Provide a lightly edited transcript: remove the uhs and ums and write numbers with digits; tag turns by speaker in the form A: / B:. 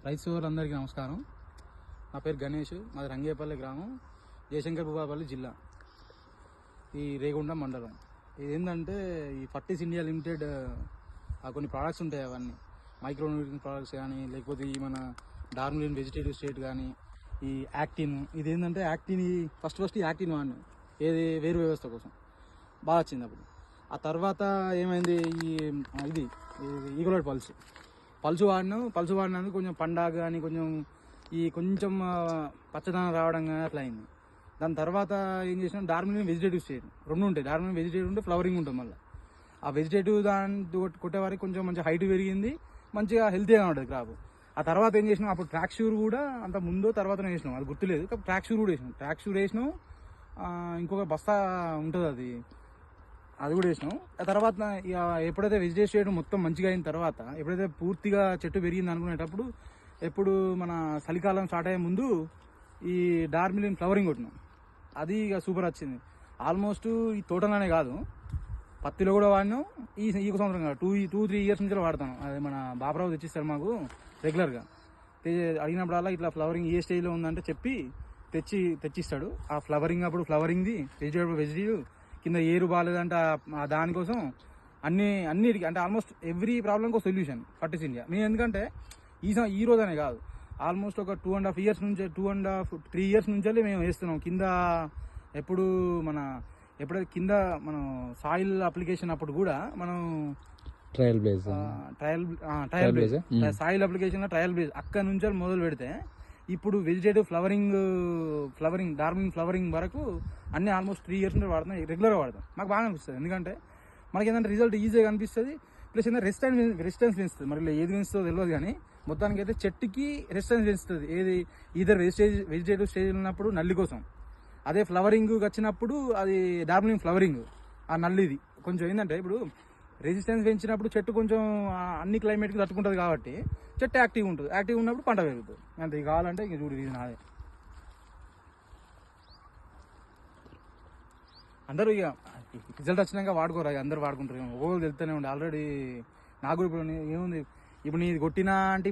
A: రైతు సోదరులందరికీ నమస్కారం. నా పేరు గణేష్. మాది రంగేపల్లి గ్రామం, జయశంకర్ భూపాలపల్లి జిల్లా, ఈ రేగుండం మండలం. ఇది ఏంటంటే ఈ ఫర్టీస్ ఇండియా లిమిటెడ్ కొన్ని ప్రోడక్ట్స్ ఉంటాయి. అవన్నీ మైక్రో న్యూట్రియన్ ప్రోడక్ట్స్ కానీ, లేకపోతే ఈ మన డార్మిలిన్ వెజిటేటివ్ స్టేట్ కానీ, ఈ యాక్టిన్. ఇది ఏంటంటే యాక్టిన్, ఫస్ట్ యాక్టిన్ వాడిని ఏది వేరు వ్యవస్థ కోసం బాగా వచ్చింది. అప్పుడు ఆ తర్వాత ఏమైంది, ఇది ఈగలోడ్ పల్సు వాడినందుకు కొంచెం పండాగ కానీ, కొంచెం పచ్చదనం రావడం కానీ అట్లా అయింది. దాని తర్వాత ఏం చేసినా డార్మిలిన్ వెజిటేటివ్ స్టేట్ రెండు ఉంటాయి. డార్మిలిన్ వెజిటేటివ్ ఉంటే ఫ్లవరింగ్ ఉంటుంది. మళ్ళీ ఆ వెజిటేటివ్ దాని కొట్టేవారికి కొంచెం మంచి హైట్ పెరిగింది, మంచిగా హెల్తీగా ఉంటుంది క్రాప్. ఆ తర్వాత ఏం చేసినాం, అప్పుడు ట్రాక్ షూర్ కూడా అంత ముందో తర్వాత వేసినాం, అది గుర్తులేదు. ట్రాక్ షూర్ కూడా వేసినాం. ఇంకొక బస్తా ఉంటుంది, అది కూడా వేసినాం. ఆ తర్వాత ఇక ఎప్పుడైతే వెజిటేటివ్ స్టేట్ మొత్తం మంచిగా అయిన తర్వాత, ఎప్పుడైతే పూర్తిగా చెట్టు పెరిగింది అనుకునేటప్పుడు, ఎప్పుడు మన చలికాలం స్టార్ట్ అయ్యే ముందు ఈ డార్మిలిన్ ఫ్లవరింగ్ కొట్టినాం. అది ఇక సూపర్ వచ్చింది. ఆల్మోస్ట్ ఈ తోటలోనే కాదు, పత్తిలో కూడా వాడినాం. ఈ సంవత్సరం కాదు, 2-3 ఇయర్స్ నుంచి వాడతాను. అది మన బాబరావు తెచ్చిస్తారు మాకు రెగ్యులర్గా. అడిగినప్పుడల్లా ఇట్లా ఫ్లవరింగ్ ఏ స్టేజ్లో ఉందంటే చెప్పి తెచ్చిస్తాడు. ఆ ఫ్లవరింగ్ అప్పుడు ఫ్లవరింగ్ది, వెజిటేటివ్ కింద ఏరు బాగాలేదంటే దానికోసం అన్నిటికీ అంటే ఆల్మోస్ట్ ఎవ్రీ ప్రాబ్లంకి ఒక సొల్యూషన్ ఫర్టీస్ ఇండియా. మేము ఎందుకంటే ఈ రోజనే కాదు, ఆల్మోస్ట్ ఒక 2.5 ఇయర్స్ నుంచి 2.5-3 ఇయర్స్ నుంచి మేము వేస్తున్నాం. ఎప్పుడైతే కింద మనం సాయిల్ అప్లికేషన్ అప్పుడు కూడా మనం సాయిల్ అప్లికేషన్ ట్రయల్ బేస్ అక్కడ నుంచి మొదలు పెడితే ఇప్పుడు వెజిటేటివ్ ఫ్లవరింగ్ డార్మిలిన్ ఫ్లవరింగ్ వరకు అన్ని ఆల్మోస్ట్ 3 ఇయర్స్ నుంచి వాడుతున్నాం, రెగ్యులర్గా వాడతాం. మాకు బాగా అనిపిస్తుంది, ఎందుకంటే మనకి ఏంటంటే రిజల్ట్ ఈజీగా అనిపిస్తుంది. ప్లస్ ఏంటంటే రెసిస్టెన్స్ పెంచుతుంది. మరి ఏది పెంచుతుందో తెలియదు కానీ మొత్తానికి అయితే చెట్టుకి రెసిస్టెన్స్ పెంచుతుంది. ఏది ఈధర్ వెజిటేటివ్ స్టేజ్ ఉన్నప్పుడు నల్లి కోసం, అదే ఫ్లవరింగ్ వచ్చినప్పుడు అది డార్మిలిన్ ఫ్లవరింగ్. ఆ నల్లిది కొంచెం ఏంటంటే ఇప్పుడు రెసిస్టెన్స్ పెంచినప్పుడు చెట్టు కొంచెం అన్ని క్లైమేట్కి తట్టుకుంటుంది కాబట్టి చెట్టు యాక్టివ్ ఉంటుంది. యాక్టివ్ ఉన్నప్పుడు పంట పెరుగుతుంది. అంతే. ఇది కావాలంటే ఇంక చూడు, ఇది నాదే. అందరూ ఇక రిజల్ట్ వచ్చినాక వాడుకోరా, అందరూ వాడుకుంటారు. ఒక్కొక్కరు తెలుస్తూనే ఉండే. ఆల్రెడీ నాకు ఇప్పుడు ఏముంది, ఇప్పుడు నీది కొట్టినా అంటే